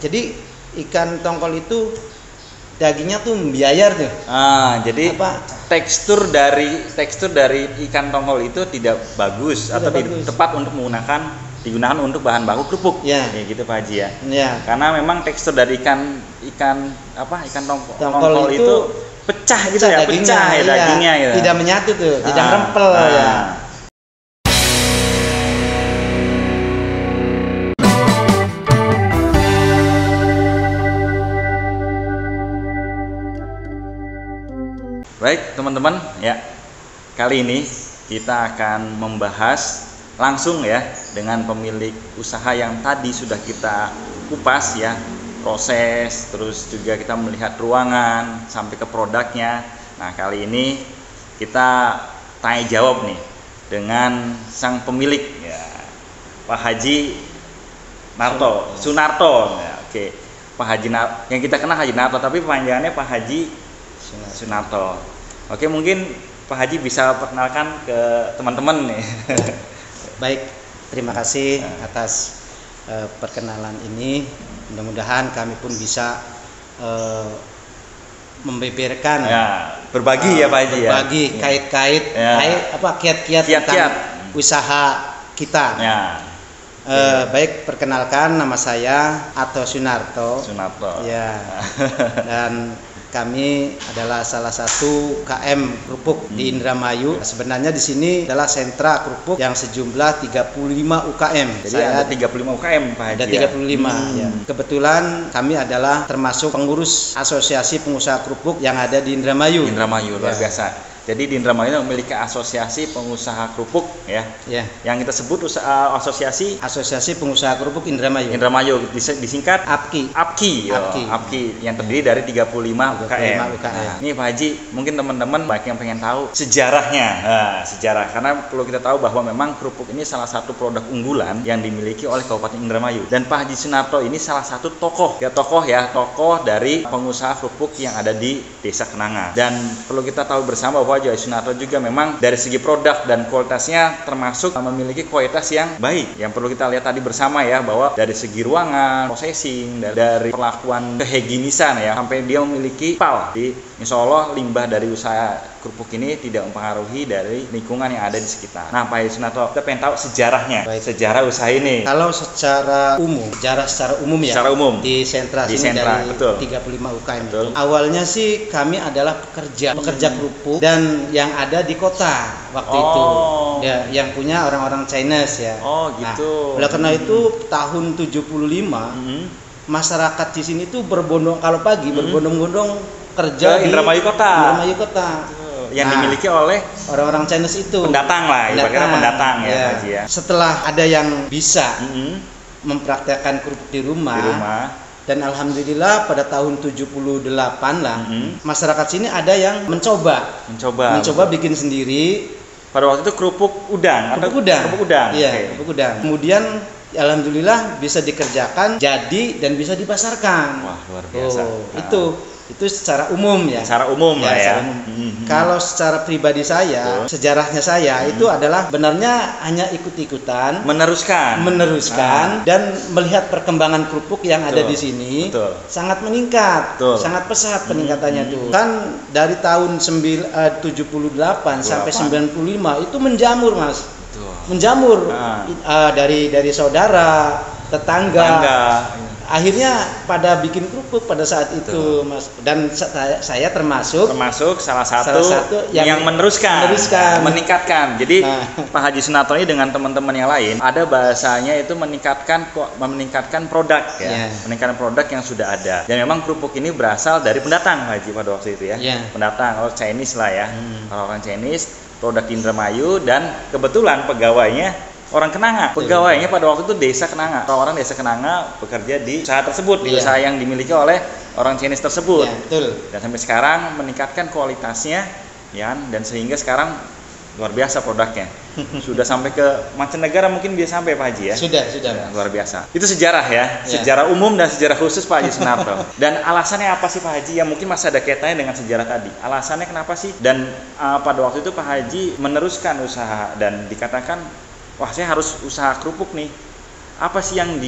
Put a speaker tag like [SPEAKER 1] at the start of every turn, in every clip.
[SPEAKER 1] Jadi ikan tongkol itu dagingnya tuh membiayar tuh.
[SPEAKER 2] Jadi tekstur dari ikan tongkol itu tidak bagus atau
[SPEAKER 1] bagus.
[SPEAKER 2] tepat untuk digunakan untuk bahan baku kerupuk. Ya gitu Pak Haji ya. Karena memang tekstur dari ikan tongkol itu pecah gitu ya, dagingnya ya.
[SPEAKER 1] Tidak menyatu tuh, tidak rempel ya.
[SPEAKER 2] Baik teman-teman ya, kali ini kita akan membahas langsung ya dengan pemilik usaha yang tadi sudah kita kupas ya, proses, terus juga kita melihat ruangan sampai ke produknya. Nah kali ini kita tanya jawab nih dengan sang pemilik ya, Pak Haji Sunarto ya, oke. Pak Haji yang kita kenal Haji Narto, tapi panjangannya Pak Haji Sunarto. Oke, mungkin Pak Haji bisa perkenalkan ke teman-teman nih.
[SPEAKER 1] Baik, terima kasih atas perkenalan ini. Mudah-mudahan kami pun bisa membeberkan
[SPEAKER 2] berbagi ya Pak Haji ya.
[SPEAKER 1] Berbagi kait-kait kiat-kiat tentang usaha kita. Baik, perkenalkan nama saya Atto Sunarto. Ya. Dan kami adalah salah satu KM kerupuk di Indramayu. Sebenarnya di sini adalah sentra kerupuk yang sejumlah 35 UKM.
[SPEAKER 2] Jadi ada 35 UKM Pak Haji.
[SPEAKER 1] Ada 35 ya. Kebetulan kami adalah termasuk pengurus asosiasi pengusaha kerupuk yang ada di Indramayu.
[SPEAKER 2] Luar biasa. Jadi di Indramayu memiliki asosiasi pengusaha kerupuk ya. Yang kita sebut asosiasi
[SPEAKER 1] pengusaha kerupuk Indramayu.
[SPEAKER 2] Disingkat APKI yang terdiri dari 35 UKM. Nah, ini Pak Haji, mungkin teman-teman banyak yang pengen tahu sejarahnya. Sejarah, karena perlu kita tahu bahwa memang kerupuk ini salah satu produk unggulan yang dimiliki oleh Kabupaten Indramayu. Dan Pak Haji Sunarto ini salah satu tokoh dari pengusaha kerupuk yang ada di Desa Kenanga. Dan perlu kita tahu bersama bahwa Haji Sunarto juga memang dari segi produk dan kualitasnya termasuk memiliki kualitas yang baik. Yang perlu kita lihat tadi bersama ya, bahwa dari segi ruangan, processing, dari perlakuan kehigienisan ya, sampai dia memiliki PAL. Insya Allah limbah dari usaha kerupuk ini tidak mempengaruhi dari lingkungan yang ada di sekitar. Nah Pak Haji Sunarto, kita pengen tahu sejarahnya. Sejarah usaha ini.
[SPEAKER 1] Kalau secara umum ya. Secara umum di sentra dari
[SPEAKER 2] betul.
[SPEAKER 1] 35 UKM itu. Awalnya sih kami adalah pekerja kerupuk dan yang ada di kota waktu itu. Ya, yang punya orang-orang Chinese ya.
[SPEAKER 2] Gitu.
[SPEAKER 1] Nah, oleh karena itu tahun 75 masyarakat di sini tuh berbondong-bondong kerja
[SPEAKER 2] di Indramayu Kota. Yang dimiliki oleh
[SPEAKER 1] orang-orang Chinese itu.
[SPEAKER 2] Pendatang ya.
[SPEAKER 1] Setelah ada yang bisa mempraktekkan kerupuk di rumah. Dan alhamdulillah pada tahun 78 lah masyarakat sini ada yang mencoba bikin sendiri.
[SPEAKER 2] Pada waktu itu kerupuk udang.
[SPEAKER 1] Iya, kerupuk udang. Kemudian alhamdulillah bisa dikerjakan jadi dan bisa dipasarkan.
[SPEAKER 2] Wah, luar biasa.
[SPEAKER 1] Itu secara umum ya.
[SPEAKER 2] Secara umum.
[SPEAKER 1] Kalau secara pribadi saya, sejarahnya saya itu adalah benarnya hanya ikut-ikutan, meneruskan dan melihat perkembangan kerupuk yang ada di sini sangat meningkat, sangat pesat peningkatannya tuh. Kan dari tahun 78 sampai 95 itu menjamur, Mas. Menjamur dari saudara, tetangga. Akhirnya pada bikin kerupuk pada saat itu, Mas. Dan saya termasuk
[SPEAKER 2] salah satu yang meneruskan, meningkatkan. Jadi Pak Haji Sunarto ini dengan teman-teman yang lain ada bahasanya itu meningkatkan produk ya. Meningkatkan produk yang sudah ada. Dan memang kerupuk ini berasal dari pendatang Pak Haji pada waktu itu ya. Pendatang orang Chinese lah ya. Orang Chinese, produk Indramayu, dan kebetulan pegawainya orang Kenanga. Pegawainya pada waktu itu Desa Kenanga. Orang Desa Kenanga bekerja di usaha tersebut, di usaha yang dimiliki oleh orang Chinese tersebut. Dan sampai sekarang meningkatkan kualitasnya ya, dan sehingga sekarang luar biasa produknya. Sudah sampai ke mancanegara mungkin bisa sampai Pak Haji ya.
[SPEAKER 1] Sudah.
[SPEAKER 2] Luar biasa. Itu sejarah ya, sejarah umum dan sejarah khusus Pak Haji Sunarto. Dan alasannya apa sih Pak Haji? Yang mungkin masih ada kaitannya dengan sejarah tadi. Alasannya kenapa sih? Dan pada waktu itu Pak Haji meneruskan usaha dan dikatakan, wah saya harus usaha kerupuk nih. apa sih yang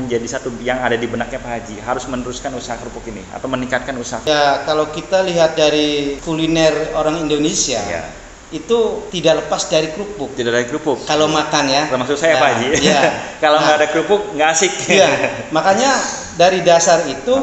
[SPEAKER 2] menjadi satu yang ada di benaknya Pak Haji harus meneruskan usaha kerupuk ini atau meningkatkan usaha?
[SPEAKER 1] Ya, kalau kita lihat dari kuliner orang Indonesia, ya, itu tidak lepas dari kerupuk.
[SPEAKER 2] Tidak dari kerupuk.
[SPEAKER 1] Kalau makan ya.
[SPEAKER 2] Termasuk saya, Pak Haji.
[SPEAKER 1] Ya.
[SPEAKER 2] Kalau nggak ada kerupuk nggak asik.
[SPEAKER 1] Iya. Makanya dari dasar itu,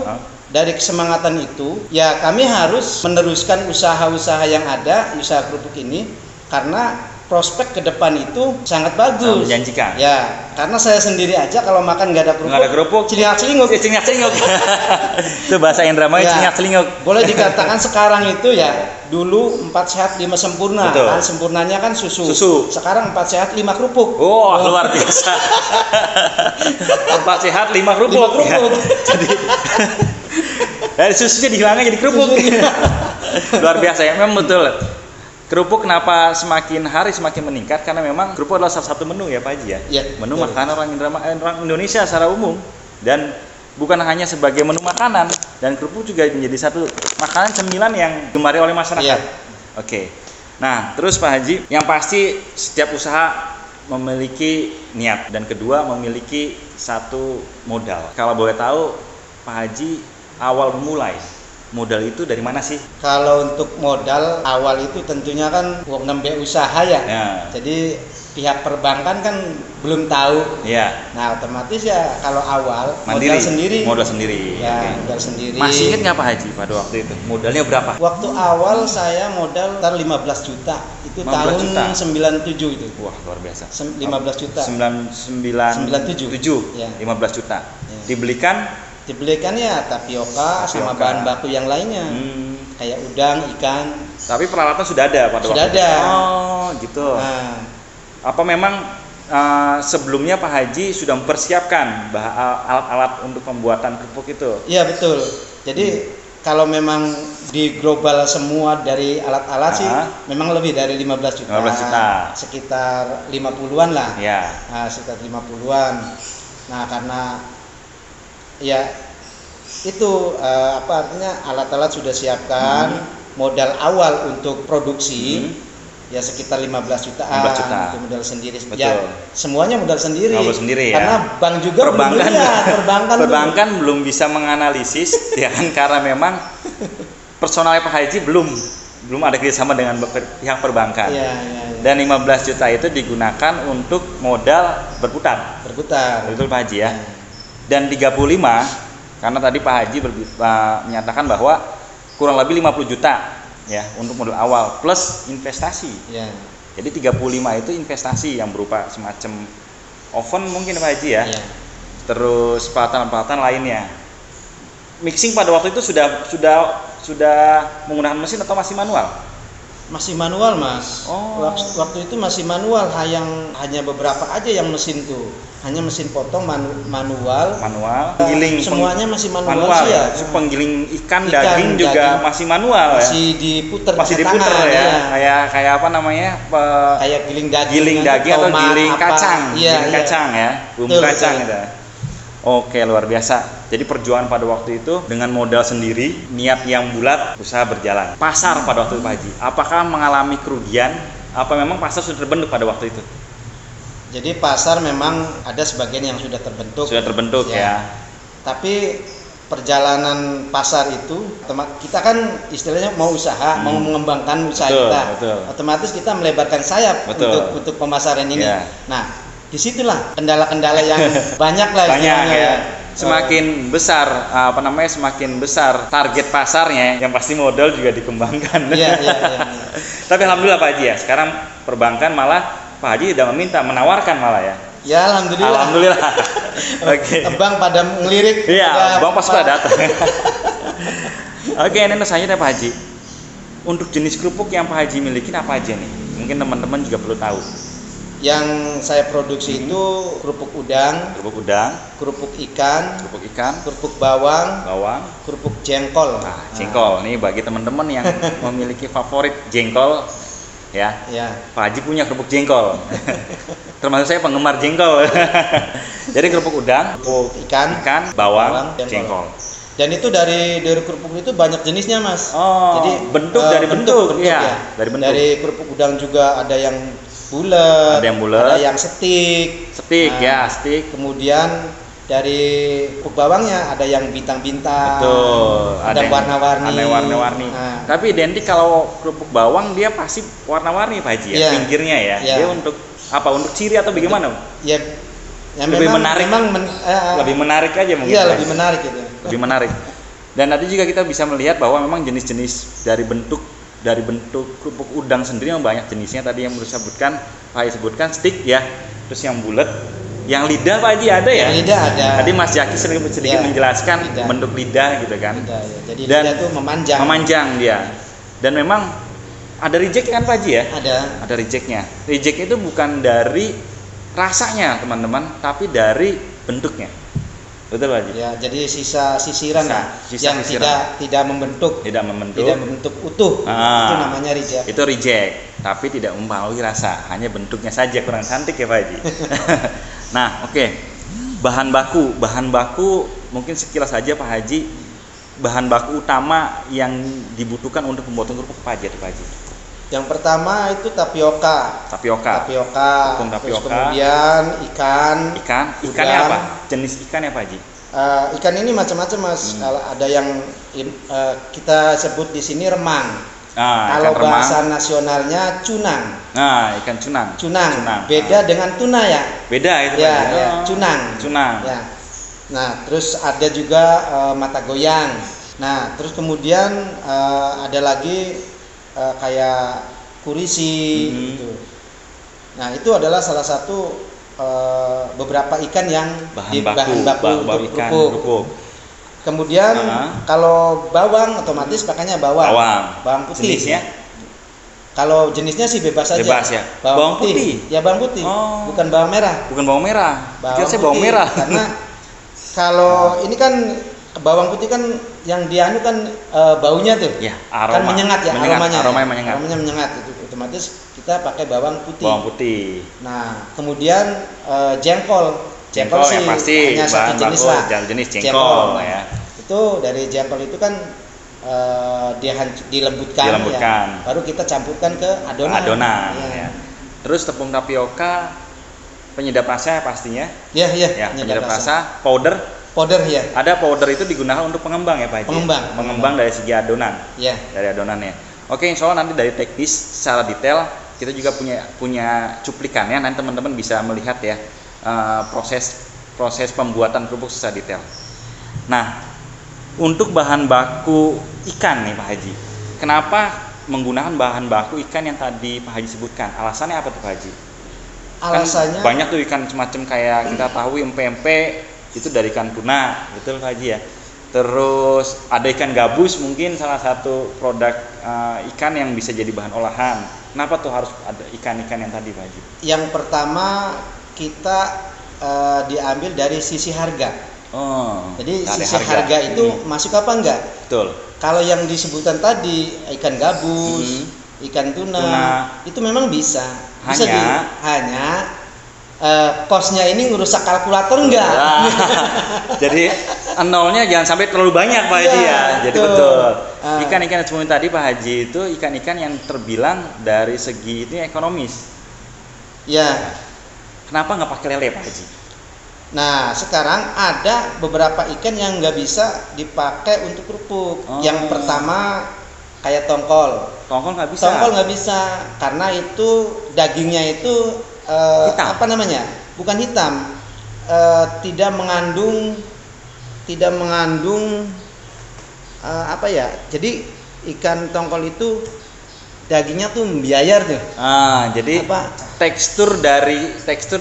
[SPEAKER 1] dari kesemangatan itu, ya kami harus meneruskan usaha-usaha yang ada, usaha kerupuk ini, karena prospek ke depan itu sangat bagus.
[SPEAKER 2] Menjanjikan.
[SPEAKER 1] Ya, karena saya sendiri aja kalau makan nggak ada kerupuk, celingak-celinguk.
[SPEAKER 2] Celingak-celinguk. Itu bahasa Indramayu, ya, celingak-celinguk.
[SPEAKER 1] Boleh dikatakan sekarang itu ya, dulu 4 sehat 5 sempurna.
[SPEAKER 2] Betul.
[SPEAKER 1] Kan sempurnanya kan susu. Sekarang 4 sehat 5 kerupuk.
[SPEAKER 2] Oh, luar biasa. 4 sehat 5 kerupuk.
[SPEAKER 1] 5 kerupuk.
[SPEAKER 2] Ya. Jadi dari susunya dihilangkan jadi kerupuk. Luar biasa ya, memang betul. Kerupuk kenapa semakin hari semakin meningkat? Karena memang kerupuk adalah salah satu menu ya Pak Haji ya.
[SPEAKER 1] Ya,
[SPEAKER 2] menu makanan orang Indonesia secara umum, dan bukan hanya sebagai menu makanan, dan kerupuk juga menjadi satu makanan cemilan yang digemari oleh masyarakat.
[SPEAKER 1] Ya.
[SPEAKER 2] Oke. Nah, terus Pak Haji, yang pasti setiap usaha memiliki niat, dan kedua memiliki satu modal. Kalau boleh tahu Pak Haji, awal memulai modal itu dari mana sih?
[SPEAKER 1] Kalau untuk modal awal itu tentunya kan uang nembe usaha ya. Jadi pihak perbankan kan belum tahu.
[SPEAKER 2] Ya.
[SPEAKER 1] Nah, otomatis ya kalau awal
[SPEAKER 2] mandiri,
[SPEAKER 1] modal
[SPEAKER 2] sendiri.
[SPEAKER 1] Ya,
[SPEAKER 2] okay.
[SPEAKER 1] Modal sendiri.
[SPEAKER 2] Masih ingat nggak Pak Haji pada waktu itu? Modalnya berapa?
[SPEAKER 1] Waktu awal saya modal 15 juta. Itu
[SPEAKER 2] 15
[SPEAKER 1] tahun
[SPEAKER 2] juta.
[SPEAKER 1] 97 itu.
[SPEAKER 2] Wah, luar biasa.
[SPEAKER 1] 15 juta.
[SPEAKER 2] 97.
[SPEAKER 1] Ya.
[SPEAKER 2] 15 juta. Ya. Dibelikan
[SPEAKER 1] ya tapioka sama bahan baku yang lainnya. Kayak udang, ikan.
[SPEAKER 2] Tapi peralatan sudah ada pada
[SPEAKER 1] sudah
[SPEAKER 2] waktu
[SPEAKER 1] ada.
[SPEAKER 2] itu. Oh, gitu.
[SPEAKER 1] Nah.
[SPEAKER 2] Apa memang sebelumnya Pak Haji sudah mempersiapkan alat-alat untuk pembuatan kerupuk itu?
[SPEAKER 1] Iya, betul. Jadi kalau memang di global semua dari alat-alat sih memang lebih dari 15 juta.
[SPEAKER 2] 15 juta.
[SPEAKER 1] Sekitar 50-an lah.
[SPEAKER 2] Ya.
[SPEAKER 1] Nah, sekitar 50-an. Nah, karena ya itu artinya alat-alat sudah siapkan, modal awal untuk produksi ya sekitar 15 jutaan.
[SPEAKER 2] 15 juta.
[SPEAKER 1] Itu modal sendiri.
[SPEAKER 2] Betul.
[SPEAKER 1] Ya, semuanya modal sendiri.
[SPEAKER 2] Modal sendiri ya.
[SPEAKER 1] Karena bank juga
[SPEAKER 2] perbankan belum bisa menganalisis ya kan, karena memang personalnya Pak Haji belum ada kerjasama dengan pihak perbankan.
[SPEAKER 1] Ya.
[SPEAKER 2] Dan 15 juta itu digunakan untuk modal berputar. Betul Pak Haji ya. Dan 35, karena tadi Pak Haji menyatakan bahwa kurang lebih 50 juta ya untuk modal awal plus investasi. Ya. Jadi 35 itu investasi yang berupa semacam oven mungkin Pak Haji ya. Terus peralatan-peralatan lainnya. Mixing pada waktu itu sudah menggunakan mesin atau masih manual?
[SPEAKER 1] Masih manual, Mas. Oh. Waktu itu masih manual, hanya beberapa aja yang mesin tuh. Hanya mesin potong manual.
[SPEAKER 2] Penggiling
[SPEAKER 1] semuanya masih manual sih ya.
[SPEAKER 2] Penggiling ikan daging juga masih manual
[SPEAKER 1] masih
[SPEAKER 2] ya.
[SPEAKER 1] Diputer
[SPEAKER 2] tangan, ya. Kayak apa namanya?
[SPEAKER 1] Kayak
[SPEAKER 2] giling daging atau giling kacang. Giling kacang ya. Bumbu kacang gitu. Oke, luar biasa. Jadi perjuangan pada waktu itu dengan modal sendiri, niat yang bulat, usaha berjalan. Pasar pada waktu itu Pak Haji, apakah mengalami kerugian? Apa memang pasar sudah terbentuk pada waktu itu?
[SPEAKER 1] Jadi pasar memang ada sebagian yang sudah terbentuk.
[SPEAKER 2] Sudah terbentuk ya.
[SPEAKER 1] Tapi perjalanan pasar itu, kita kan istilahnya mau usaha, mau mengembangkan usaha kita. Betul. Otomatis kita melebarkan sayap untuk pemasaran ini. Ya. Nah, disitulah kendala-kendala yang banyak lah.
[SPEAKER 2] Banyak ya. Semakin besar semakin besar target pasarnya, yang pasti modal juga dikembangkan.
[SPEAKER 1] Iya.
[SPEAKER 2] Tapi alhamdulillah Pak Haji ya, sekarang perbankan malah Pak Haji sudah menawarkan malah ya.
[SPEAKER 1] Ya, alhamdulillah.
[SPEAKER 2] Oke.
[SPEAKER 1] Bank pada ngelirik.
[SPEAKER 2] Iya, bank pas pada datang. Oke, ini selanjutnya Pak Haji. Untuk jenis kerupuk yang Pak Haji miliki apa aja nih? Mungkin teman-teman juga perlu tahu.
[SPEAKER 1] Yang saya produksi itu kerupuk udang, kerupuk ikan, kerupuk bawang, kerupuk jengkol.
[SPEAKER 2] Nah, jengkol nih bagi teman-teman yang memiliki favorit jengkol ya. Pak Haji punya kerupuk jengkol. Termasuk saya penggemar jengkol. Jadi kerupuk udang,
[SPEAKER 1] kerupuk ikan,
[SPEAKER 2] bawang, jengkol.
[SPEAKER 1] Dan itu dari kerupuk itu banyak jenisnya, Mas.
[SPEAKER 2] Oh, jadi bentuk dari bentuk ya.
[SPEAKER 1] Dari kerupuk udang juga ada yang bulat,
[SPEAKER 2] ada yang bulat,
[SPEAKER 1] ada yang stik,
[SPEAKER 2] stik.
[SPEAKER 1] Kemudian dari kerupuk bawangnya ada yang bintang-bintang,
[SPEAKER 2] betul,
[SPEAKER 1] ada
[SPEAKER 2] warna-warni. Tapi identik kalau kerupuk bawang dia pasti warna-warni Pak Haji ya, pinggirnya ya. Dia untuk apa? Untuk ciri atau bagaimana?
[SPEAKER 1] Ya
[SPEAKER 2] lebih menarik. Lebih menarik aja mungkin.
[SPEAKER 1] Iya, lebih menarik gitu.
[SPEAKER 2] Lebih menarik. Dan nanti juga kita bisa melihat bahwa memang jenis-jenis dari bentuk kerupuk udang sendiri yang banyak jenisnya. Tadi yang disebutkan Pak Haji sebutkan stik ya, terus yang bulat, yang lidah Pak Haji ada ya?
[SPEAKER 1] Yang lidah ada.
[SPEAKER 2] Tadi Mas Jaki sedikit menjelaskan bentuk lidah gitu kan.
[SPEAKER 1] Lidah, ya. Jadi dan lidah itu memanjang.
[SPEAKER 2] Memanjang dia. Dan memang ada reject kan Pak Haji ya?
[SPEAKER 1] Ada
[SPEAKER 2] rejectnya. Reject itu bukan dari rasanya teman-teman, tapi dari bentuknya. Betul Pak Haji?
[SPEAKER 1] Ya, jadi sisa sisiran yang tidak membentuk utuh. Itu namanya reject.
[SPEAKER 2] Itu reject, tapi tidak mempengaruhi rasa, hanya bentuknya saja kurang cantik ya Pak Haji. Nah, oke. Bahan baku mungkin sekilas saja Pak Haji. Bahan baku utama yang dibutuhkan untuk pembuatan kerupuk apa aja tuh Pak Haji?
[SPEAKER 1] Yang pertama itu tapioka.
[SPEAKER 2] Tepung tapioka.
[SPEAKER 1] Terus kemudian
[SPEAKER 2] ikannya apa? Jenis ikannya Pak Haji?
[SPEAKER 1] Ikan ini macam-macam Mas. Kalau ada yang kita sebut di sini remang. Kalau bahasa nasionalnya cunang.
[SPEAKER 2] Nah, ikan cunang.
[SPEAKER 1] Beda dengan tuna ya.
[SPEAKER 2] Beda itu
[SPEAKER 1] ya,
[SPEAKER 2] Pak Haji.
[SPEAKER 1] Ya, cunang. Ya. Nah, terus ada juga mata goyang. Nah, terus kemudian ada lagi kayak kurisi gitu. Nah, itu adalah salah satu beberapa ikan yang bahan baku untuk kerupuk. Kemudian kalau bawang otomatis pakainya bawang putih.
[SPEAKER 2] Jenisnya?
[SPEAKER 1] Kalau jenisnya sih bebas saja.
[SPEAKER 2] Bebas ya.
[SPEAKER 1] Bawang putih. Ya bawang putih. Bukan bawang merah.
[SPEAKER 2] Bawang merah.
[SPEAKER 1] Karena kalau ini kan bawang putih kan yang dianu kan baunya tuh.
[SPEAKER 2] Ya,
[SPEAKER 1] kan menyengat ya, aromanya.
[SPEAKER 2] Aromanya
[SPEAKER 1] menyengat. Itu otomatis kita pakai bawang putih. Nah, kemudian jengkol sih hanya satu jenis lah.
[SPEAKER 2] Jenis jengkol ya.
[SPEAKER 1] Itu dari jengkol itu kan dilembutkan. Ya. Baru kita campurkan ke adonan.
[SPEAKER 2] Ya. Terus tepung tapioka, penyedap rasa pastinya.
[SPEAKER 1] Iya.
[SPEAKER 2] Penyedap rasa, powder ya. Ada powder itu digunakan untuk pengembang ya Pak Haji. Pengembang dari segi adonan.
[SPEAKER 1] Iya.
[SPEAKER 2] Dari adonannya. Oke, insya Allah nanti dari teknis secara detail kita juga punya cuplikannya. Nanti teman-teman bisa melihat ya proses pembuatan kerupuk secara detail. Nah, untuk bahan baku ikan nih Pak Haji, kenapa menggunakan bahan baku ikan yang tadi Pak Haji sebutkan? Alasannya apa tuh Pak Haji?
[SPEAKER 1] Alasannya
[SPEAKER 2] kan banyak tuh ikan semacam kayak kita tahu empe-empe itu dari ikan tuna, betul Pak Haji ya. Terus ada ikan gabus, mungkin salah satu produk ikan yang bisa jadi bahan olahan. Kenapa tuh harus ada ikan-ikan yang tadi Pak Haji? Yang
[SPEAKER 1] pertama kita diambil dari sisi harga. Jadi sisi harga itu masuk apa enggak?
[SPEAKER 2] Betul.
[SPEAKER 1] Kalau yang disebutkan tadi ikan gabus, ikan tuna, itu memang bisa. Hanya kosnya ini ngerusak kalkulator enggak?
[SPEAKER 2] Jadi nolnya jangan sampai terlalu banyak Pak Haji ya. Jadi betul. Ikan-ikan yang semuanya tadi Pak Haji itu ikan-ikan yang terbilang dari segi itu ekonomis.
[SPEAKER 1] Ya.
[SPEAKER 2] Kenapa nggak pakai lele Pak Haji?
[SPEAKER 1] Nah, sekarang ada beberapa ikan yang nggak bisa dipakai untuk kerupuk. Yang pertama kayak tongkol.
[SPEAKER 2] Tongkol nggak bisa
[SPEAKER 1] karena itu dagingnya itu
[SPEAKER 2] hitam.
[SPEAKER 1] Apa namanya? Bukan hitam. Tidak mengandung apa ya? Jadi ikan tongkol itu dagingnya tuh membiayar tuh.
[SPEAKER 2] Jadi tekstur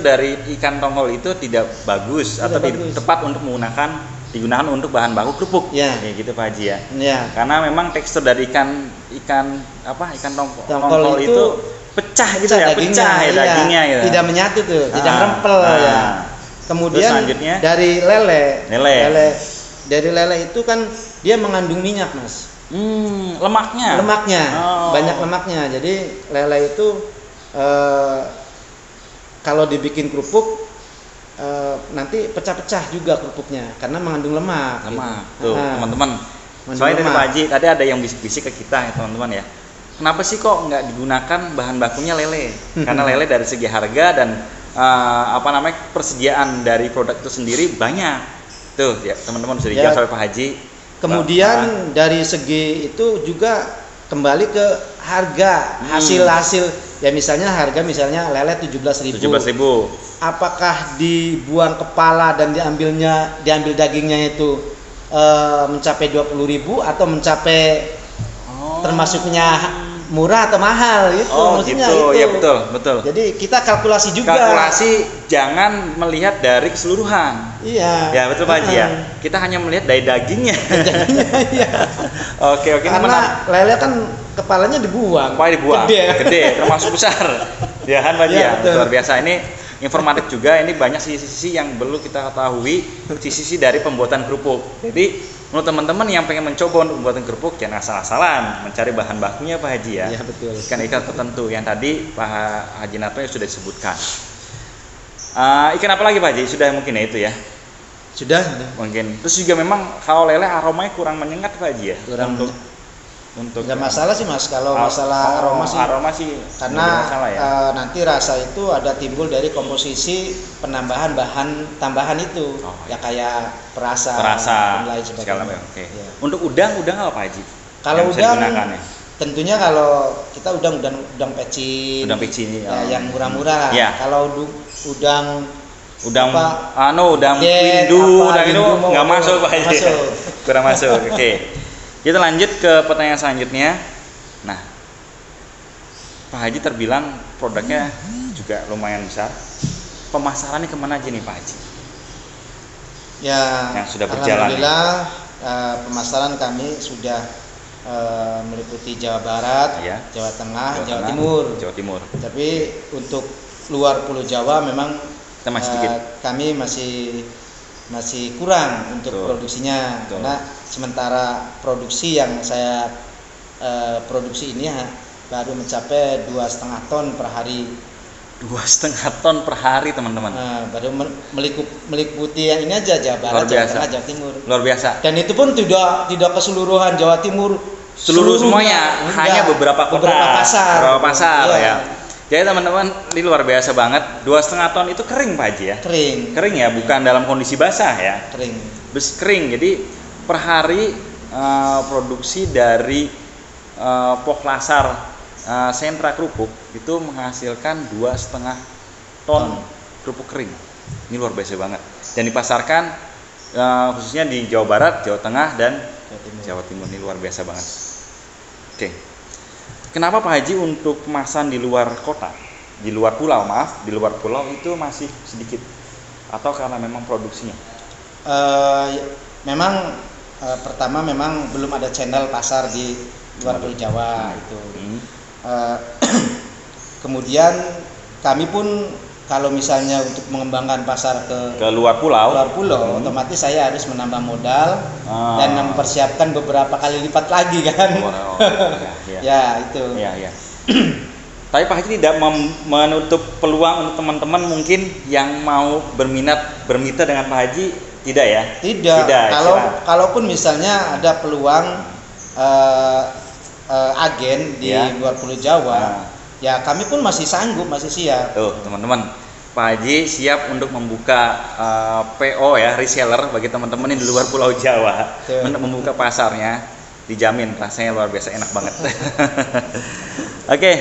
[SPEAKER 2] dari ikan tongkol itu tidak bagus atau tidak tepat untuk digunakan untuk bahan baku kerupuk.
[SPEAKER 1] Ya.
[SPEAKER 2] Kayak gitu Pak Haji ya.
[SPEAKER 1] Ya.
[SPEAKER 2] Karena memang tekstur dari ikan tongkol itu pecah gitu ya, dagingnya gitu.
[SPEAKER 1] Tidak menyatu tuh, tidak rempel ya. Kemudian dari lele. Dari lele itu kan dia mengandung minyak, Mas.
[SPEAKER 2] Lemaknya.
[SPEAKER 1] Banyak lemaknya. Jadi lele itu kalau dibikin kerupuk nanti pecah-pecah juga kerupuknya karena mengandung lemak.
[SPEAKER 2] Tuh, teman-teman. Soalnya dari Pak Haji tadi ada yang bisik-bisik ke kita ya, teman-teman ya. kenapa sih kok nggak digunakan bahan bakunya lele? Karena lele dari segi harga dan persediaan dari produk itu sendiri banyak. Tuh ya teman-teman sudah dijawab oleh Pak Haji.
[SPEAKER 1] Kemudian dari segi itu juga kembali ke harga, hasil ya, misalnya harga lele 17.000. Apakah dibuang kepala dan diambil dagingnya itu mencapai 20.000 atau mencapai termasuknya murah atau mahal gitu? Maksudnya
[SPEAKER 2] gitu.
[SPEAKER 1] Itu.
[SPEAKER 2] Ya betul.
[SPEAKER 1] Jadi kita kalkulasi juga.
[SPEAKER 2] Jangan melihat dari keseluruhan.
[SPEAKER 1] Iya.
[SPEAKER 2] Ya betul Pak Haji ya. Kita hanya melihat dari dagingnya.
[SPEAKER 1] Iya.
[SPEAKER 2] Oke.
[SPEAKER 1] Karena lele kan kepalanya dibuang.
[SPEAKER 2] Gede, termasuk besar. Ya kan Pak Haji ya. Luar biasa, ini informatif juga. Ini banyak sisi-sisi yang perlu kita ketahui, sisi dari pembuatan kerupuk. Jadi menurut teman-teman yang pengen mencoba untuk membuat kerupuk, jangan asal-asalan mencari bahan bakunya Pak Haji ya.
[SPEAKER 1] Iya betul.
[SPEAKER 2] Ikan tertentu yang tadi Pak Haji Narto yang sudah disebutkan. Ikan apa lagi Pak Haji? Sudah mungkin ya itu ya.
[SPEAKER 1] Sudah.
[SPEAKER 2] Mungkin. Terus juga memang kalau lele aromanya kurang menyengat Pak Haji ya. Untuk
[SPEAKER 1] nggak masalah sih Mas, kalau masalah
[SPEAKER 2] aroma sih
[SPEAKER 1] karena ya? Nanti rasa itu ada timbul dari komposisi penambahan bahan tambahan itu ya, kayak perasa dan lain sebagainya.
[SPEAKER 2] Okay. Ya. Untuk udang apa Haji?
[SPEAKER 1] Kalau udang tentunya kalau kita udang pecin ya, yang murah-murah.
[SPEAKER 2] Ya.
[SPEAKER 1] Kalau udang
[SPEAKER 2] windu itu nggak masuk Pak Haji. Kurang masuk. Oke. Kita lanjut ke pertanyaan selanjutnya. Nah, Pak Haji terbilang produknya juga lumayan besar. Pemasarannya kemana aja nih Pak Haji?
[SPEAKER 1] Ya,
[SPEAKER 2] yang sudah berjalan.
[SPEAKER 1] Alhamdulillah pemasaran kami sudah meliputi Jawa Barat, Jawa Tengah, Jawa Timur. Tapi untuk luar Pulau Jawa memang kami masih kurang untuk produksinya. Karena sementara produksi yang saya produksi ini baru mencapai 2,5 ton per hari.
[SPEAKER 2] 2,5 ton per hari teman-teman.
[SPEAKER 1] Baru meliputi yang ini aja, Jawa Barat, Jawa Tengah, Jawa Timur.
[SPEAKER 2] Luar biasa.
[SPEAKER 1] Dan itu pun tidak keseluruhan Jawa Timur.
[SPEAKER 2] Semuanya, hanya beberapa
[SPEAKER 1] pasar.
[SPEAKER 2] Ya. Jadi teman-teman, ini luar biasa banget. 2,5 ton itu kering Pak Haji ya? Kering ya, bukan dalam kondisi basah ya? Kering. Jadi per hari produksi dari Poklasar sentra kerupuk itu menghasilkan 2,5 ton kerupuk kering. Ini luar biasa banget. Dan dipasarkan khususnya di Jawa Barat, Jawa Tengah, dan Jawa Timur. Ini luar biasa banget. Oke. Kenapa Pak Haji untuk kemasan di luar kota, di luar pulau itu masih sedikit, atau karena memang produksinya?
[SPEAKER 1] Memang pertama memang belum ada channel pasar di luar Pulau Jawa itu. Kemudian kami pun kalau misalnya untuk mengembangkan pasar ke luar pulau, otomatis saya harus menambah modal dan mempersiapkan beberapa kali lipat lagi kan. Itu.
[SPEAKER 2] Tapi Pak Haji tidak menutup peluang untuk teman-teman mungkin yang mau bermitra dengan Pak Haji, tidak ya?
[SPEAKER 1] Tidak. Kalaupun misalnya ada peluang agen di luar Pulau Jawa. Ya kami pun masih sanggup, masih siap.
[SPEAKER 2] Tuh teman-teman, Pak Haji siap untuk membuka PO ya, reseller bagi teman-teman yang di luar Pulau Jawa. Untuk membuka pasarnya, dijamin rasanya luar biasa enak banget. Oke,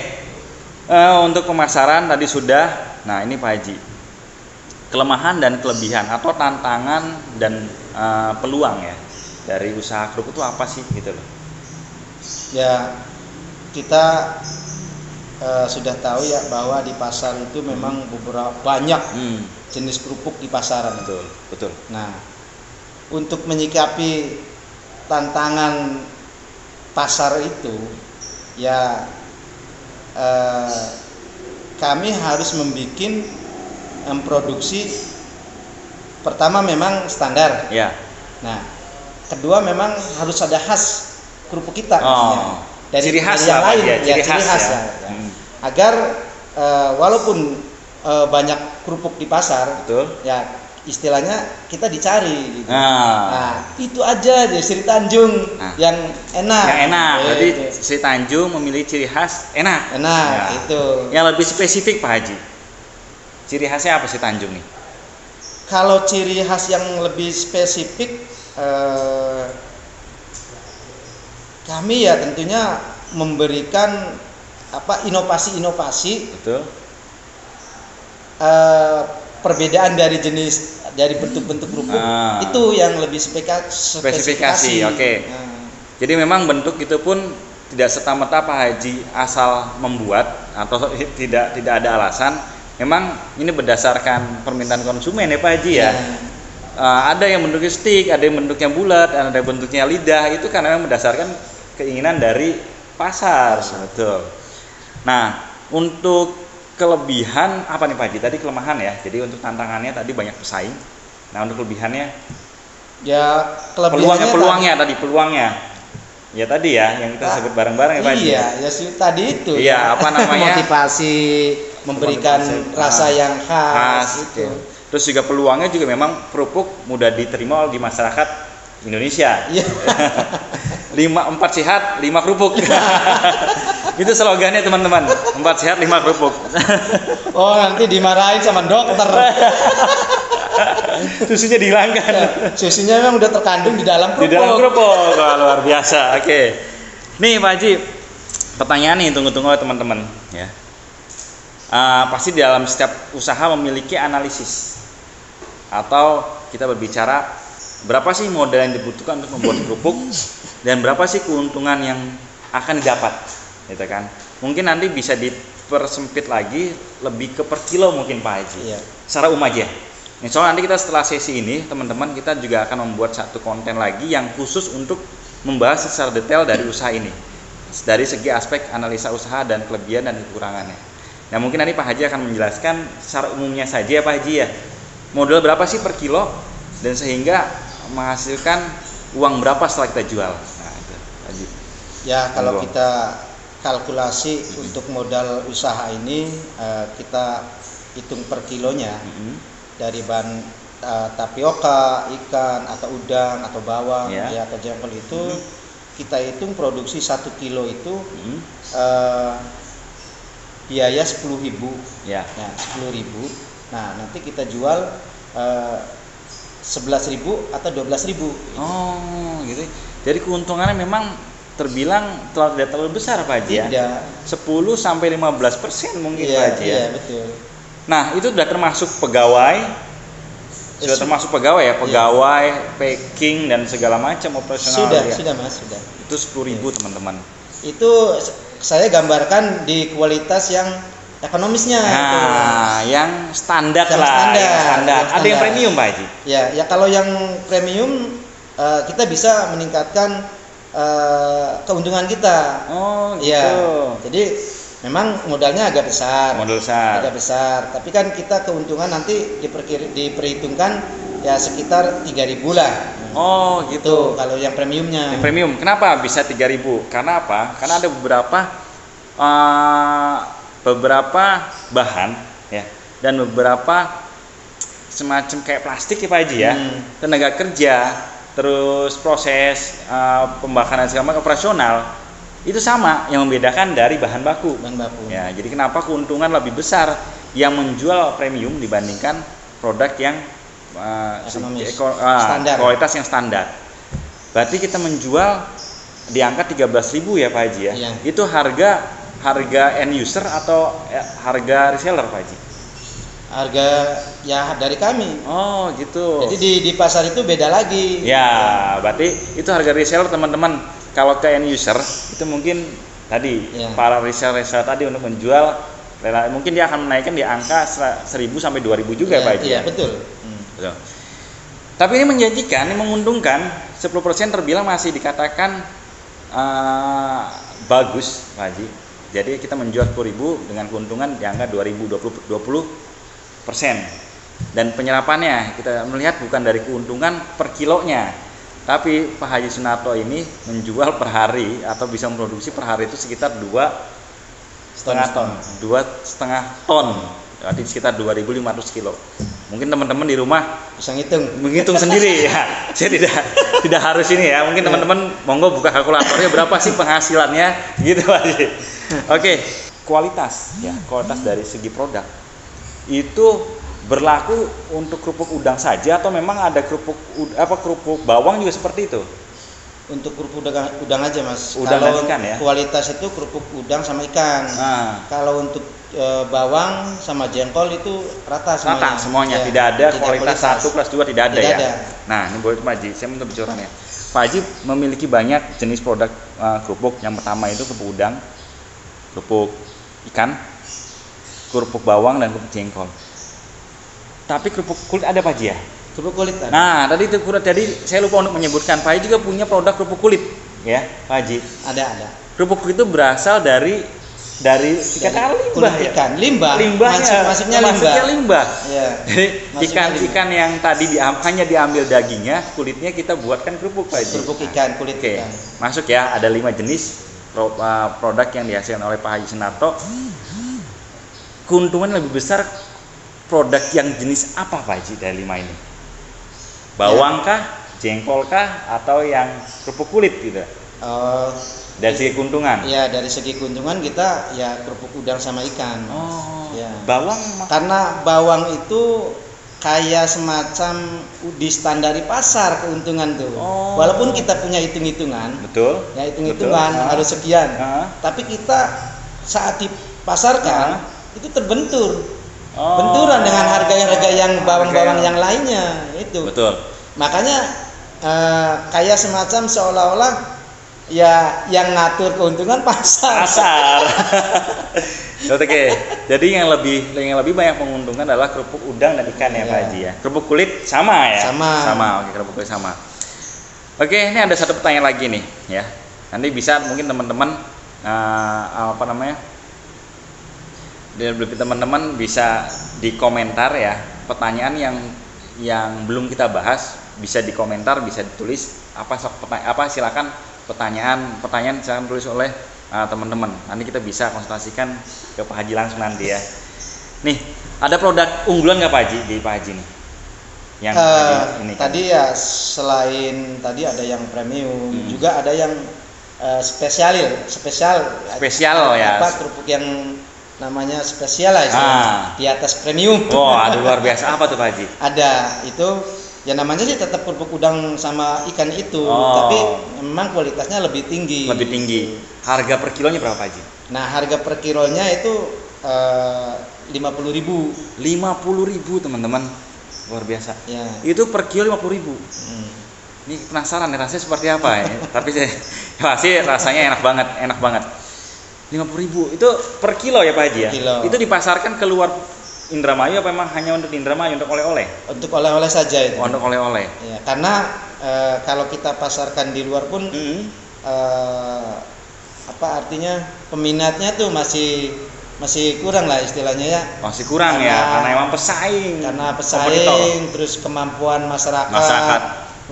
[SPEAKER 2] untuk pemasaran tadi sudah. Nah ini Pak Haji, kelemahan dan kelebihan atau tantangan dan peluang ya dari usaha kerupuk itu apa sih gitu loh?
[SPEAKER 1] Ya kita sudah tahu ya bahwa di pasar itu memang banyak jenis kerupuk di pasaran.
[SPEAKER 2] Betul.
[SPEAKER 1] Nah, untuk menyikapi tantangan pasar itu, ya kami harus memproduksi pertama memang standar.
[SPEAKER 2] Ya.
[SPEAKER 1] Nah, kedua memang harus ada khas kerupuk kita. Dari
[SPEAKER 2] ciri khas
[SPEAKER 1] yang lain,
[SPEAKER 2] ciri khas ya.
[SPEAKER 1] Agar walaupun banyak kerupuk di pasar,
[SPEAKER 2] betul.
[SPEAKER 1] Ya istilahnya kita dicari gitu. Nah, itu aja Sri Tanjung yang enak.
[SPEAKER 2] Yang enak. Berarti Sri Tanjung memilih ciri khas enak.
[SPEAKER 1] Enak, itu.
[SPEAKER 2] Yang lebih spesifik Pak Haji. Ciri khasnya apa Sri Tanjung nih?
[SPEAKER 1] Kalau ciri khas yang lebih spesifik, kami ya tentunya memberikan inovasi-inovasi.
[SPEAKER 2] Betul.
[SPEAKER 1] Perbedaan dari bentuk-bentuk kerupuk itu yang lebih spesifikasi.
[SPEAKER 2] Oke. Jadi memang bentuk itu pun tidak serta-merta Pak Haji asal membuat atau tidak ada alasan. Memang ini berdasarkan permintaan konsumen ya Pak Haji ya. Ada yang bentuknya stick, ada yang bentuknya bulat, ada yang bentuknya lidah. Itu karena memang berdasarkan keinginan dari pasar. Betul. Nah, untuk kelebihan apa nih Pak Haji? Tadi kelemahan ya. Jadi untuk tantangannya tadi banyak pesaing. Nah, untuk kelebihannya
[SPEAKER 1] ya
[SPEAKER 2] peluangnya. Ya tadi ya yang kita sebut bareng-bareng ya Pak Haji.
[SPEAKER 1] Iya, ya tadi itu.
[SPEAKER 2] Iya, apa namanya?
[SPEAKER 1] Motivasi, memberikan rasa yang khas gitu.
[SPEAKER 2] Terus juga peluangnya juga memang kerupuk mudah diterima di masyarakat Indonesia. Iya. 4 sehat, 5 kerupuk. Itu slogannya teman-teman. 4 sehat, 5 kerupuk.
[SPEAKER 1] Oh, nanti dimarahin sama dokter.
[SPEAKER 2] Susunya dihilangkan.
[SPEAKER 1] Susunya memang udah terkandung di dalam kerupuk.
[SPEAKER 2] Di dalam kerupuk. Wah, luar biasa. Oke. Nih Pak Haji, pertanyaan nih tunggu-tunggu teman-teman ya. Pasti di dalam setiap usaha memiliki analisis. Atau kita berbicara berapa sih modal yang dibutuhkan untuk membuat kerupuk dan berapa sih keuntungan yang akan didapat, gitu kan? Mungkin nanti bisa dipersempit lagi lebih ke per kilo mungkin Pak Haji.
[SPEAKER 1] Iya.
[SPEAKER 2] Secara umum aja. Nih, soalnya nanti kita setelah sesi ini teman-teman kita juga akan membuat satu konten lagi yang khusus untuk membahas secara detail dari usaha ini, dari segi aspek analisa usaha dan kelebihan dan kekurangannya. Nah mungkin nanti Pak Haji akan menjelaskan secara umumnya saja ya Pak Haji ya. Modal berapa sih per kilo dan sehingga menghasilkan uang berapa setelah kita jual. Nah, itu Haji.
[SPEAKER 1] Ya kalau kita kalkulasi untuk modal usaha ini kita hitung per kilonya dari bahan tapioka, ikan atau udang atau bawang ya atau jengkol itu kita hitung produksi 1 kilo itu biaya 10.000 ya 10.000. Nah nanti kita jual 11.000 atau 12.000.
[SPEAKER 2] Oh gitu. Jadi keuntungannya memang terbilang tidak terlalu besar Pak Haji ya?
[SPEAKER 1] Tidak.
[SPEAKER 2] 10-15% mungkin Pak Haji ya?
[SPEAKER 1] Iya betul.
[SPEAKER 2] Nah itu sudah termasuk pegawai, pegawai, packing dan segala macam operasional.
[SPEAKER 1] Sudah Mas, sudah.
[SPEAKER 2] Itu 10.000 teman-teman.
[SPEAKER 1] Itu saya gambarkan di kualitas yang ekonomisnya.
[SPEAKER 2] Nah, yang standar lah. Standar. Ada yang premium Pak Haji?
[SPEAKER 1] Ya kalau yang premium kita bisa meningkatkan keuntungan kita.
[SPEAKER 2] Oh gitu.
[SPEAKER 1] Ya, jadi memang modalnya agak besar. Agak besar. Tapi kan kita keuntungan nanti diperhitungkan ya sekitar 3.000 lah.
[SPEAKER 2] Oh gitu.
[SPEAKER 1] Kalau yang premiumnya.
[SPEAKER 2] Yang premium. Kenapa bisa 3.000? Karena apa? Karena ada beberapa bahan ya dan beberapa semacam kayak plastik ya Pak Haji ya. Tenaga kerja, terus proses pembakaran segala macam operasional itu sama, yang membedakan dari bahan baku. Ya, jadi kenapa keuntungan lebih besar yang menjual premium dibandingkan produk yang
[SPEAKER 1] standar.
[SPEAKER 2] Kualitas yang standar. Berarti kita menjual di angka 13.000 ya Pak Haji ya. Itu harga end user atau harga reseller Pak Haji?
[SPEAKER 1] Harga ya dari kami.
[SPEAKER 2] Oh gitu.
[SPEAKER 1] Jadi di pasar itu beda lagi.
[SPEAKER 2] Ya, berarti itu harga reseller teman-teman. Kalau ke end user itu mungkin tadi para reseller tadi untuk menjual mungkin dia akan menaikkan di angka 1.000 sampai 2.000 juga Pak Haji.
[SPEAKER 1] Iya betul.
[SPEAKER 2] Betul. Tapi ini menjanjikan, ini menguntungkan. 10% terbilang masih dikatakan bagus Pak Haji. Jadi kita menjual 10.000 dengan keuntungan di angka 20%. Dan penyerapannya kita melihat bukan dari keuntungan per kilonya, tapi Pak Haji Sunarto ini menjual per hari atau bisa memproduksi per hari itu sekitar 2,5 ton. Berarti sekitar 2.500 kilo. Mungkin teman-teman di rumah
[SPEAKER 1] bisa menghitung
[SPEAKER 2] sendiri ya. Saya tidak harus ini ya. Mungkin teman-teman monggo buka kalkulatornya berapa sih penghasilannya gitu Pak Haji. Oke, kualitas ya, kualitas dari segi produk itu berlaku untuk kerupuk udang saja atau memang ada kerupuk bawang juga seperti itu?
[SPEAKER 1] Untuk kerupuk udang aja Mas.
[SPEAKER 2] Udang
[SPEAKER 1] kalau
[SPEAKER 2] dan ikan ya.
[SPEAKER 1] Kualitas itu kerupuk udang sama ikan. Kalau untuk bawang sama jengkol itu rata semuanya.
[SPEAKER 2] Rata semuanya, ya, tidak ada kualitas 1+2 tidak ada ya. Nah, ini boleh Pak Haji, saya minta bocorannya. Pak Haji memiliki banyak jenis produk kerupuk. Yang pertama itu kerupuk udang, kerupuk ikan, kerupuk bawang dan kerupuk jengkol. Tapi kerupuk kulit ada Pak Haji ya?
[SPEAKER 1] Kerupuk kulit ada.
[SPEAKER 2] Nah, tadi saya lupa untuk menyebutkan, Pak Haji juga punya produk kerupuk kulit, ya, Pak Haji.
[SPEAKER 1] Ada.
[SPEAKER 2] Kerupuk kulit itu berasal dari ikan limbah ya. Limbahnya,
[SPEAKER 1] maksudnya
[SPEAKER 2] limbah.
[SPEAKER 1] Ya.
[SPEAKER 2] Jadi ikan yang tadi hanya diambil dagingnya, kulitnya kita buatkan kerupuk Pak Haji.
[SPEAKER 1] Kerupuk ikan, kulit ikan.
[SPEAKER 2] Masuk ya, ada 5 jenis produk yang dihasilkan oleh Pak Haji Sunarto. Keuntungan lebih besar produk yang jenis apa Pak Haji dari 5 ini? Bawang kah, jengkol kah, atau yang kerupuk kulit gitu? Dari segi keuntungan?
[SPEAKER 1] Ya, dari segi keuntungan kita ya kerupuk udang sama ikan. Ya.
[SPEAKER 2] Bawang?
[SPEAKER 1] Karena bawang itu kayak semacam di pasar keuntungan tuh. Walaupun kita punya hitung-hitungan.
[SPEAKER 2] Betul.
[SPEAKER 1] Ya hitung-hitungan harus sekian. Tapi kita saat dipasarkan itu terbentur. Benturan dengan harga-harga yang bawang-bawang yang lainnya itu.
[SPEAKER 2] Betul.
[SPEAKER 1] Makanya kayak semacam seolah-olah ya yang ngatur keuntungan pasar.
[SPEAKER 2] Oke. Jadi yang lebih banyak menguntungkan adalah kerupuk udang dan ikan ya Pak Haji ya. Kerupuk kulit sama ya? Sama. Oke, kerupuk kulit sama. Oke, ini ada satu pertanyaan lagi nih ya. Nanti bisa mungkin teman-teman teman-teman bisa di komentar ya, pertanyaan yang belum kita bahas bisa di komentar, bisa ditulis silakan pertanyaan silakan tulis oleh teman-teman. Nanti kita bisa konsultasikan ke Pak Haji langsung nanti ya. Nih, ada produk unggulan nggak Pak Haji di Pak Haji nih? Yang ini
[SPEAKER 1] tadi kan? Ya selain tadi ada yang premium, juga ada yang spesial ya. Kerupuk yang namanya spesial aja di atas premium.
[SPEAKER 2] Ada luar biasa. Apa tuh Pak Haji?
[SPEAKER 1] Ada, itu ya namanya sih tetap kerupuk udang sama ikan itu, tapi memang kualitasnya lebih tinggi.
[SPEAKER 2] Harga per kilonya berapa Pak Haji?
[SPEAKER 1] Nah, harga per kilonya itu 50.000.
[SPEAKER 2] 50.000 teman-teman, luar biasa
[SPEAKER 1] ya.
[SPEAKER 2] Itu per kilo 50.000. Ini penasaran rasanya seperti apa ya. Tapi pasti rasanya enak banget. 50.000 itu per kilo ya Pak Haji ya?
[SPEAKER 1] Kilo.
[SPEAKER 2] Itu dipasarkan keluar Indramayu apa memang hanya untuk Indramayu, untuk oleh-oleh?
[SPEAKER 1] Untuk oleh-oleh saja itu.
[SPEAKER 2] Untuk oleh-oleh.
[SPEAKER 1] Ya, karena kalau kita pasarkan di luar pun artinya peminatnya tuh masih kurang lah istilahnya ya.
[SPEAKER 2] Masih kurang karena emang pesaing.
[SPEAKER 1] Terus kemampuan masyarakat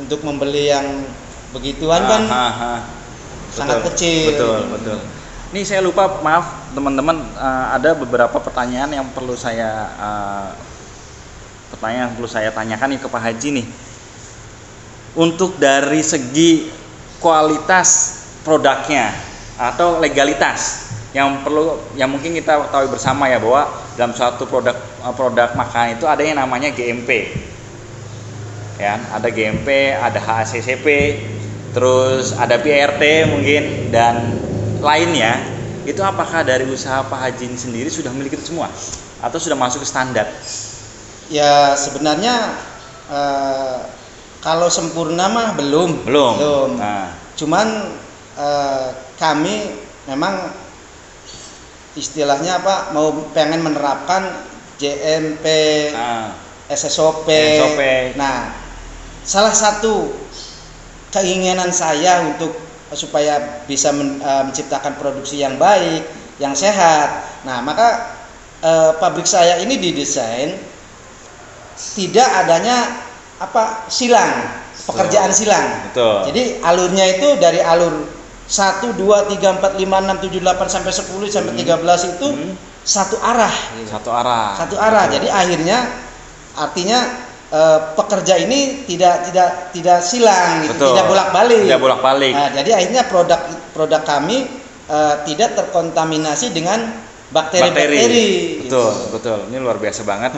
[SPEAKER 1] untuk membeli yang begituan kan sangat kecil.
[SPEAKER 2] Betul. Ini saya lupa, maaf teman-teman, ada beberapa pertanyaan yang perlu saya tanyakan nih ke Pak Haji nih. Untuk dari segi kualitas produknya atau legalitas yang mungkin kita ketahui bersama ya, bahwa dalam suatu produk makanan itu ada yang namanya GMP. Ya, ada GMP, ada HACCP, terus ada PRT mungkin dan lainnya. Itu apakah dari usaha Pak Haji sendiri sudah memiliki itu semua atau sudah masuk ke standar?
[SPEAKER 1] Ya sebenarnya kalau sempurna mah belum. Cuman kami memang istilahnya pengen menerapkan JMP, SSOP. Nah, salah satu keinginan saya supaya bisa menciptakan produksi yang baik, yang sehat. Nah, maka pabrik saya ini didesain tidak adanya pekerjaan silang.
[SPEAKER 2] Betul.
[SPEAKER 1] Jadi alurnya itu dari alur 1, 2, 3, 4, 5, 6, 7, 8 sampai 10 sampai 13 itu satu arah.
[SPEAKER 2] Satu arah.
[SPEAKER 1] Betul. Jadi akhirnya artinya pekerja ini tidak silang, gitu, tidak bolak-balik.
[SPEAKER 2] Tidak bolak-balik.
[SPEAKER 1] Nah, jadi akhirnya produk kami tidak terkontaminasi dengan bakteri-bakteri.
[SPEAKER 2] Betul, gitu. Betul. Ini luar biasa banget.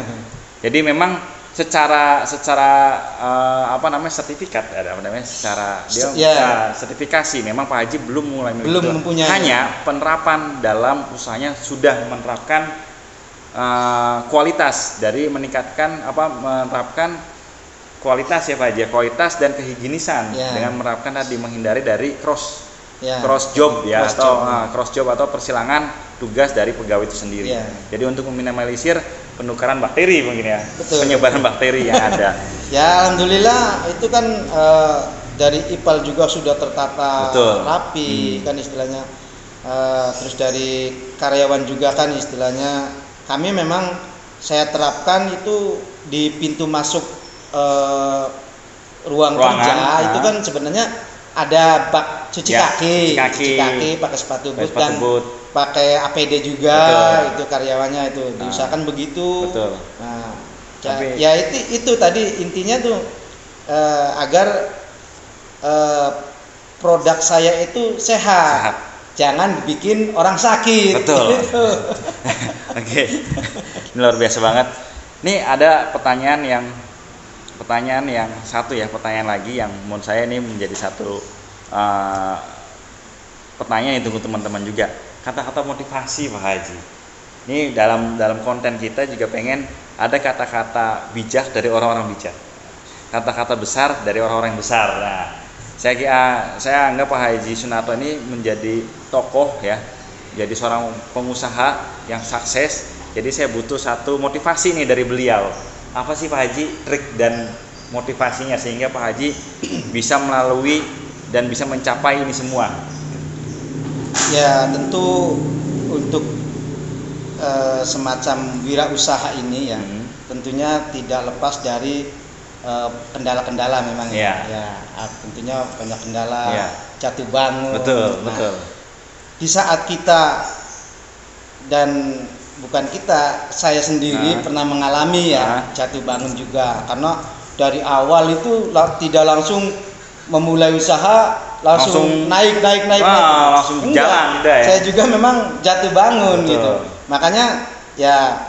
[SPEAKER 2] Jadi memang secara sertifikat secara sertifikasi memang Pak Haji belum
[SPEAKER 1] mempunyai.
[SPEAKER 2] Hanya penerapan dalam usahanya sudah menerapkan kualitas dari menerapkan kualitas ya Pak Haji, kualitas dan kehigienisan dengan menerapkan tadi menghindari dari cross job cross job atau persilangan tugas dari pegawai itu sendiri. Jadi untuk meminimalisir penukaran bakteri mungkin ya. Betul. Penyebaran bakteri yang ada.
[SPEAKER 1] Ya alhamdulillah itu kan dari IPAL juga sudah tertata rapi kan istilahnya. Terus dari karyawan juga kan istilahnya kami memang saya terapkan itu di pintu masuk ruang kerja itu kan sebenarnya ada bak cuci kaki pakai sepatu boot dan pakai APD juga. Betul. Itu karyawannya itu diusahakan begitu.
[SPEAKER 2] Betul.
[SPEAKER 1] Nah, ya itu tadi intinya tuh agar produk saya itu sehat. Jangan bikin orang sakit.
[SPEAKER 2] Betul. Gitu. Oke. Ini luar biasa banget. Nih ada pertanyaan lagi yang menurut saya ini menjadi satu pertanyaan yang ditunggu teman-teman juga. Kata-kata motivasi Pak Haji. Ini dalam konten kita juga pengen ada kata-kata bijak dari orang-orang bijak. Kata-kata besar dari orang-orang yang besar. Nah, saya anggap Pak Haji Sunarto ini menjadi tokoh ya. Jadi seorang pengusaha yang sukses. Jadi saya butuh satu motivasi nih dari beliau. Apa sih Pak Haji trik dan motivasinya sehingga Pak Haji bisa melalui dan bisa mencapai ini semua?
[SPEAKER 1] Ya tentu untuk semacam wirausaha ini ya tentunya tidak lepas dari kendala-kendala memang ya tentunya banyak kendala jatuh bangun.
[SPEAKER 2] Betul.
[SPEAKER 1] Di saat kita dan bukan kita, saya sendiri pernah mengalami jatuh bangun juga karena dari awal itu tidak langsung memulai usaha langsung naik
[SPEAKER 2] langsung jalan gitu ya.
[SPEAKER 1] Saya juga memang jatuh bangun. Betul. Gitu. Makanya ya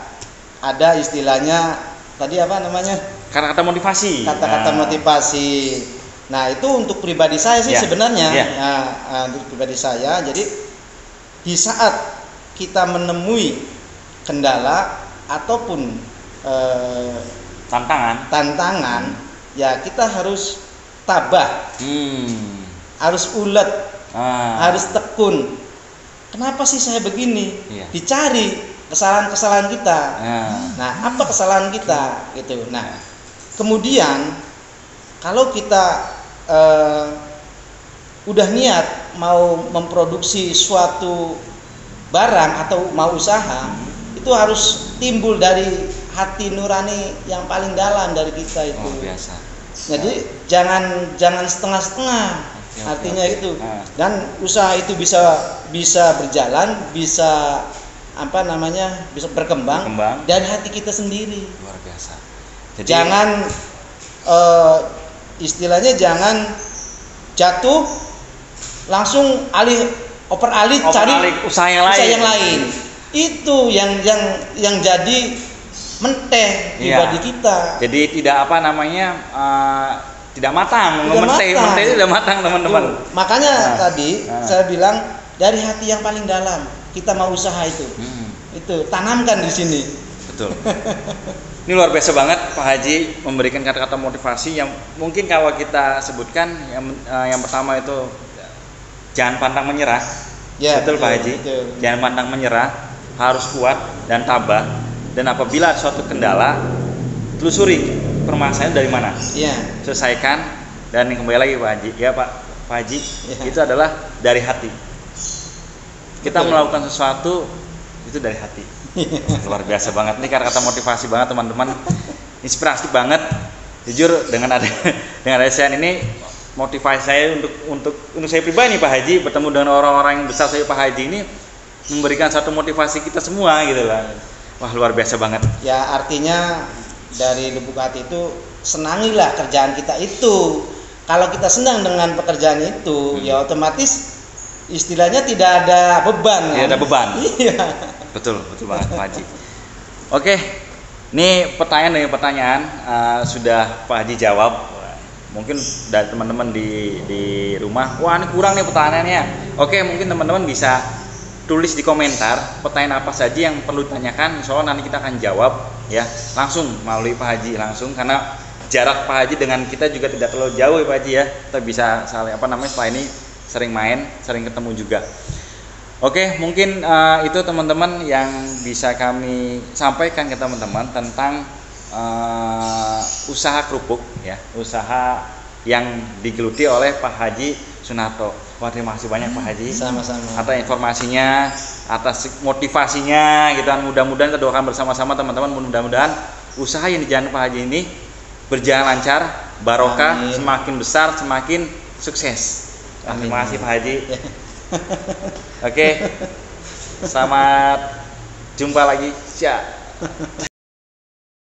[SPEAKER 1] ada istilahnya tadi apa namanya?
[SPEAKER 2] Kata-kata motivasi.
[SPEAKER 1] Kata-kata motivasi. Nah, itu untuk pribadi saya sih sebenarnya. Untuk pribadi saya. Jadi di saat kita menemui kendala ataupun tantangan ya kita harus tabah. Harus ulet, harus tekun. Kenapa sih saya begini? Dicari kesalahan-kesalahan kita. Nah, apa kesalahan kita? Gitu. Nah, kemudian kalau kita udah niat mau memproduksi suatu barang atau mau usaha, itu harus timbul dari hati nurani yang paling dalam dari kita itu.
[SPEAKER 2] Biasa.
[SPEAKER 1] Jadi jangan setengah-setengah. Artinya itu dan usaha itu bisa berjalan, bisa bisa berkembang dari hati kita sendiri.
[SPEAKER 2] Luar biasa.
[SPEAKER 1] Jadi, jangan istilahnya jangan jatuh langsung oper alih cari
[SPEAKER 2] usaha yang lain.
[SPEAKER 1] Itu yang jadi menteh pribadi kita.
[SPEAKER 2] Jadi tidak tidak matang, menteh itu tidak matang teman-teman.
[SPEAKER 1] Makanya tadi saya bilang dari hati yang paling dalam kita mau usaha itu, itu tanamkan di sini.
[SPEAKER 2] Betul. Ini luar biasa banget Pak Haji memberikan kata-kata motivasi yang mungkin kalau kita sebutkan yang pertama itu jangan pantang menyerah. Betul Pak Haji. Betul. Jangan pantang menyerah, harus kuat dan tabah. Dan apabila suatu kendala, telusuri permasalahan dari mana, selesaikan dan kembali lagi Pak Haji. Ya Pak Haji, itu adalah dari hati. Kita melakukan sesuatu itu dari hati. Luar biasa banget nih kata-kata motivasi banget teman-teman, inspirasi banget. Jujur dengan ada saya ini motivasi saya untuk saya pribadi Pak Haji bertemu dengan orang-orang yang besar saya Pak Haji ini memberikan satu motivasi kita semua gitu lah. Wah luar biasa banget.
[SPEAKER 1] Ya artinya dari lubuk hati itu senangilah kerjaan kita itu. Kalau kita senang dengan pekerjaan itu, ya otomatis istilahnya tidak ada beban.
[SPEAKER 2] Tidak ada beban.
[SPEAKER 1] Iya.
[SPEAKER 2] Betul banget Pak Haji. Oke, ini pertanyaan demi pertanyaan sudah Pak Haji jawab. Mungkin dari teman-teman di rumah, wah ini kurang nih pertanyaannya. Oke, mungkin teman-teman bisa tulis di komentar pertanyaan apa saja yang perlu ditanyakan. Insya Allah nanti kita akan jawab ya langsung melalui Pak Haji langsung, karena jarak Pak Haji dengan kita juga tidak terlalu jauh ya Pak Haji ya. Kita bisa saling setelah ini sering main, sering ketemu juga. Oke, mungkin itu teman-teman yang bisa kami sampaikan ke teman-teman tentang usaha kerupuk ya, usaha yang digeluti oleh Pak Haji Sunarto. Wah, terima kasih banyak Pak Haji.
[SPEAKER 1] Sama-sama.
[SPEAKER 2] Atas informasinya, atas motivasinya gitu kan. Mudah-mudahan kita doakan bersama-sama teman-teman, mudah-mudahan usaha yang dijalankan Pak Haji ini berjalan lancar, barokah, amin. Semakin besar, semakin sukses. Amin. Terima kasih Pak Haji. Oke. Selamat jumpa lagi. Siap.